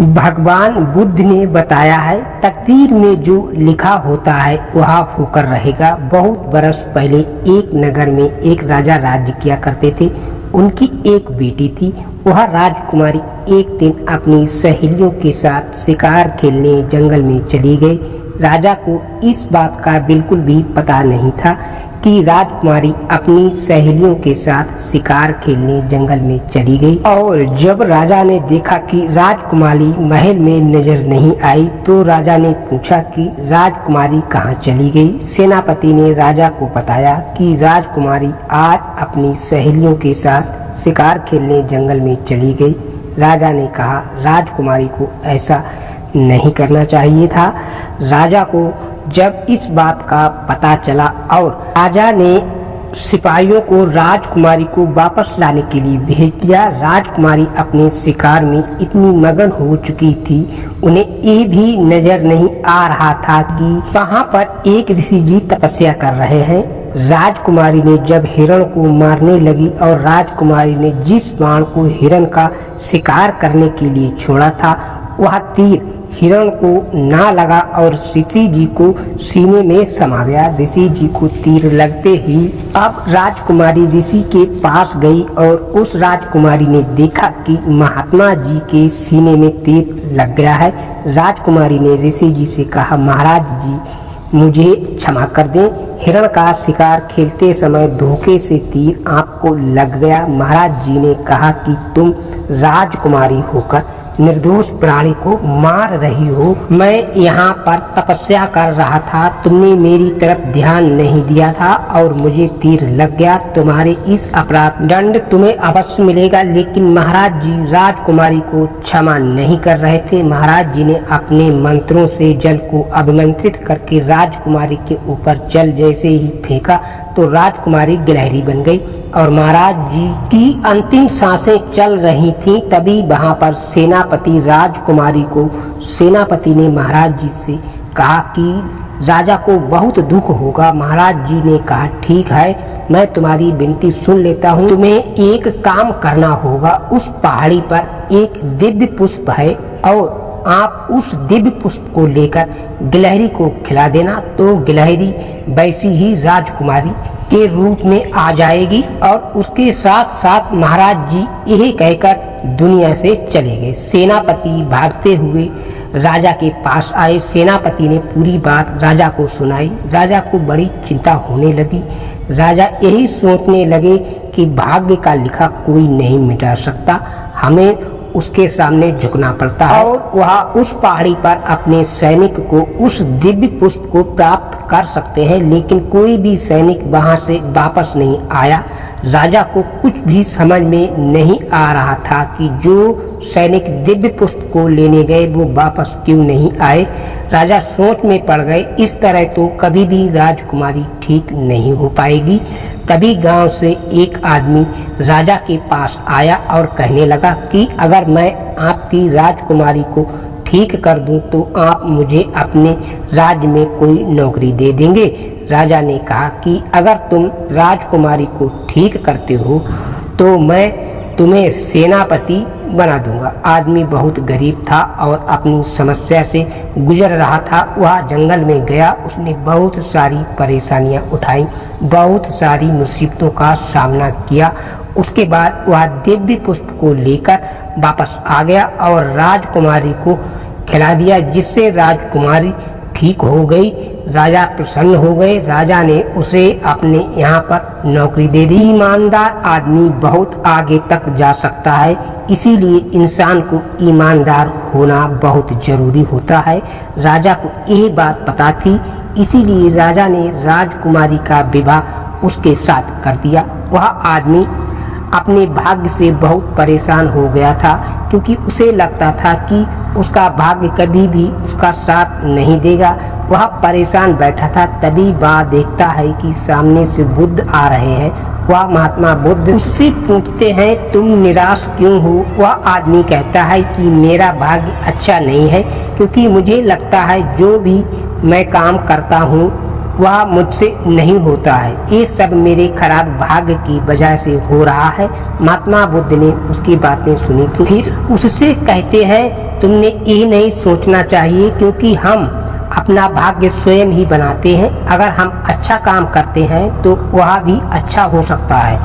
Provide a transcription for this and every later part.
भगवान बुद्ध ने बताया है, तकदीर में जो लिखा होता है वह होकर रहेगा। बहुत बरस पहले एक नगर में एक राजा राज्य किया करते थे। उनकी एक बेटी थी। वह राजकुमारी एक दिन अपनी सहेलियों के साथ शिकार खेलने जंगल में चली गई। राजा को इस बात का बिल्कुल भी पता नहीं था कि राजकुमारी अपनी सहेलियों के साथ शिकार खेलने जंगल में चली गई। और जब राजा ने देखा कि राजकुमारी महल में नजर नहीं आई तो राजा ने पूछा कि राजकुमारी कहाँ चली गई। सेनापति ने राजा को बताया कि राजकुमारी आज अपनी सहेलियों के साथ शिकार खेलने जंगल में चली गई। राजा ने कहा, राजकुमारी को ऐसा नहीं करना चाहिए था। राजा को जब इस बात का पता चला और राजा ने सिपाहियों को राजकुमारी को वापस लाने के लिए भेज दिया। राजकुमारी अपने शिकार में इतनी मगन हो चुकी थी, उन्हें ये भी नजर नहीं आ रहा था कि वहाँ पर एक ऋषि जी तपस्या कर रहे हैं। राजकुमारी ने जब हिरण को मारने लगी और राजकुमारी ने जिस बाण को हिरण का शिकार करने के लिए छोड़ा था वह तीर हिरण को ना लगा और ऋषि जी को सीने में समा गया। ऋषि जी को तीर लगते ही अब राजकुमारी ऋषि के पास गई और उस राजकुमारी ने देखा कि महात्मा जी के सीने में तीर लग गया है। राजकुमारी ने ऋषि जी से कहा, महाराज जी मुझे क्षमा कर दें, हिरण का शिकार खेलते समय धोखे से तीर आपको लग गया। महाराज जी ने कहा कि तुम राजकुमारी होकर निर्दोष प्राणी को मार रही हो। मैं यहाँ पर तपस्या कर रहा था, तुमने मेरी तरफ ध्यान नहीं दिया था और मुझे तीर लग गया। तुम्हारे इस अपराध दंड तुम्हें अवश्य मिलेगा। लेकिन महाराज जी राजकुमारी को क्षमा नहीं कर रहे थे। महाराज जी ने अपने मंत्रों से जल को अभिमंत्रित करके राजकुमारी के ऊपर जल जैसे ही फेंका तो राजकुमारी गिलहरी बन गई और महाराज जी की अंतिम सांसें चल रही थीं। तभी वहां पर सेनापति ने महाराज जी से कहा कि राजा को बहुत दुख होगा। महाराज जी ने कहा, ठीक है, मैं तुम्हारी विनती सुन लेता हूँ। तुम्हें एक काम करना होगा। उस पहाड़ी पर एक दिव्य पुष्प है और आप उस दिव्य पुष्प को लेकर गिलहरी को खिला देना तो गिलहरी वैसी ही राजकुमारी के रूप में आ जाएगी। और उसके साथ साथ महाराज जी यही कहकर दुनिया से चले गए। सेनापति भागते हुए राजा के पास आए। सेनापति ने पूरी बात राजा को सुनाई। राजा को बड़ी चिंता होने लगी। राजा यही सोचने लगे कि भाग्य का लिखा कोई नहीं मिटा सकता, हमें उसके सामने झुकना पड़ता है। और वह उस पहाड़ी पर अपने सैनिक को उस दिव्य पुष्प को प्राप्त कर सकते हैं, लेकिन कोई भी सैनिक वहां से वापस नहीं आया। राजा को कुछ भी समझ में नहीं आ रहा था कि जो सैनिक दिव्य पुष्प को लेने गए वो वापस क्यों नहीं आए। राजा सोच में पड़ गए, इस तरह तो कभी भी राजकुमारी ठीक नहीं हो पाएगी। तभी गांव से एक आदमी राजा के पास आया और कहने लगा कि अगर मैं आपकी राजकुमारी को ठीक कर दूं तो आप मुझे अपने राज्य में कोई नौकरी दे देंगे। राजा ने कहा कि अगर तुम राजकुमारी को ठीक करते हो तो मैं तुम्हें सेनापति बना दूंगा। आदमी बहुत गरीब था और अपनी समस्या से गुजर रहा था। वह जंगल में गया, उसने बहुत सारी परेशानियां उठाई, बहुत सारी मुसीबतों का सामना किया। उसके बाद वह दिव्य पुष्प को लेकर वापस आ गया और राजकुमारी को खिला दिया, जिससे राजकुमारी ठीक हो गई। राजा प्रसन्न हो गए। राजा ने उसे अपने यहाँ पर नौकरी दे दी। ईमानदार आदमी बहुत आगे तक जा सकता है, इसीलिए इंसान को ईमानदार होना बहुत जरूरी होता है। राजा को यह बात पता थी, इसीलिए राजा ने राजकुमारी का विवाह उसके साथ कर दिया। वह आदमी अपने भाग्य से बहुत परेशान हो गया था, क्योंकि उसे लगता था कि उसका भाग्य कभी भी उसका साथ नहीं देगा। वह परेशान बैठा था। तभी वह देखता है कि सामने से बुद्ध आ रहे हैं। वह महात्मा बुद्ध उससे पूछते हैं, तुम निराश क्यों हो? वह आदमी कहता है कि मेरा भाग्य अच्छा नहीं है, क्योंकि मुझे लगता है जो भी मैं काम करता हूँ वह मुझसे नहीं होता है। ये सब मेरे खराब भाग्य की वजह से हो रहा है। महात्मा बुद्ध ने उसकी बातें सुनी थी। फिर उससे कहते हैं तुमने ये नहीं सोचना चाहिए, क्योंकि हम अपना भाग्य स्वयं ही बनाते हैं। अगर हम अच्छा काम करते हैं तो वह भी अच्छा हो सकता है।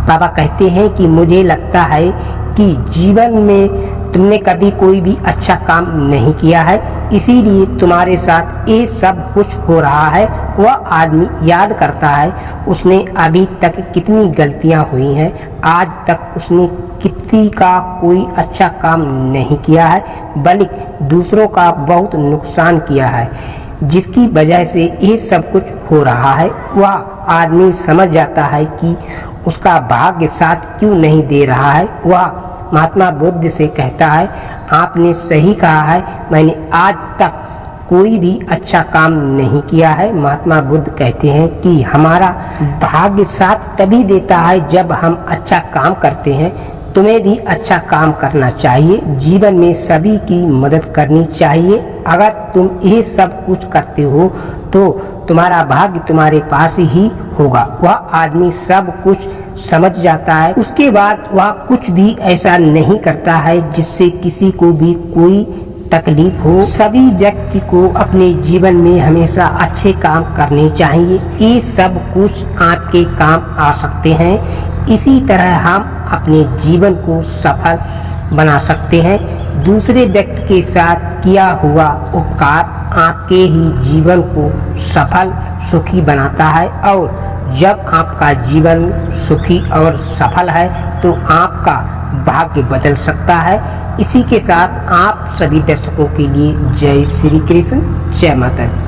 बाबा कहते हैं कि मुझे लगता है कि जीवन में तुमने कभी कोई भी अच्छा काम नहीं किया है, इसीलिए तुम्हारे साथ ये सब कुछ हो रहा है। वह आदमी याद करता है उसने अभी तक कितनी गलतियां हुई हैं, आज तक उसने किसी का कोई अच्छा काम नहीं किया है, बल्कि दूसरों का बहुत नुकसान किया है, जिसकी वजह से ये सब कुछ हो रहा है। वह आदमी समझ जाता है कि उसका भाग्य साथ क्यों नहीं दे रहा है। वह महात्मा बुद्ध से कहता है, आपने सही कहा है, मैंने आज तक कोई भी अच्छा काम नहीं किया है। महात्मा बुद्ध कहते हैं कि हमारा भाग्य साथ तभी देता है जब हम अच्छा काम करते हैं। तुम्हें भी अच्छा काम करना चाहिए, जीवन में सभी की मदद करनी चाहिए। अगर तुम ये सब कुछ करते हो तो तुम्हारा भाग्य तुम्हारे पास ही होगा। वह आदमी सब कुछ समझ जाता है, उसके बाद वह कुछ भी ऐसा नहीं करता है जिससे किसी को भी कोई तकलीफ हो। सभी व्यक्ति को अपने जीवन में हमेशा अच्छे काम करने चाहिए, ये सब कुछ आपके काम आ सकते हैं। इसी तरह हम अपने जीवन को सफल बना सकते हैं। दूसरे व्यक्ति के साथ किया हुआ उपकार आपके ही जीवन को सफल सुखी बनाता है, और जब आपका जीवन सुखी और सफल है तो आपका भाग्य बदल सकता है। इसी के साथ आप सभी दर्शकों के लिए जय श्री कृष्ण, जय माता दी।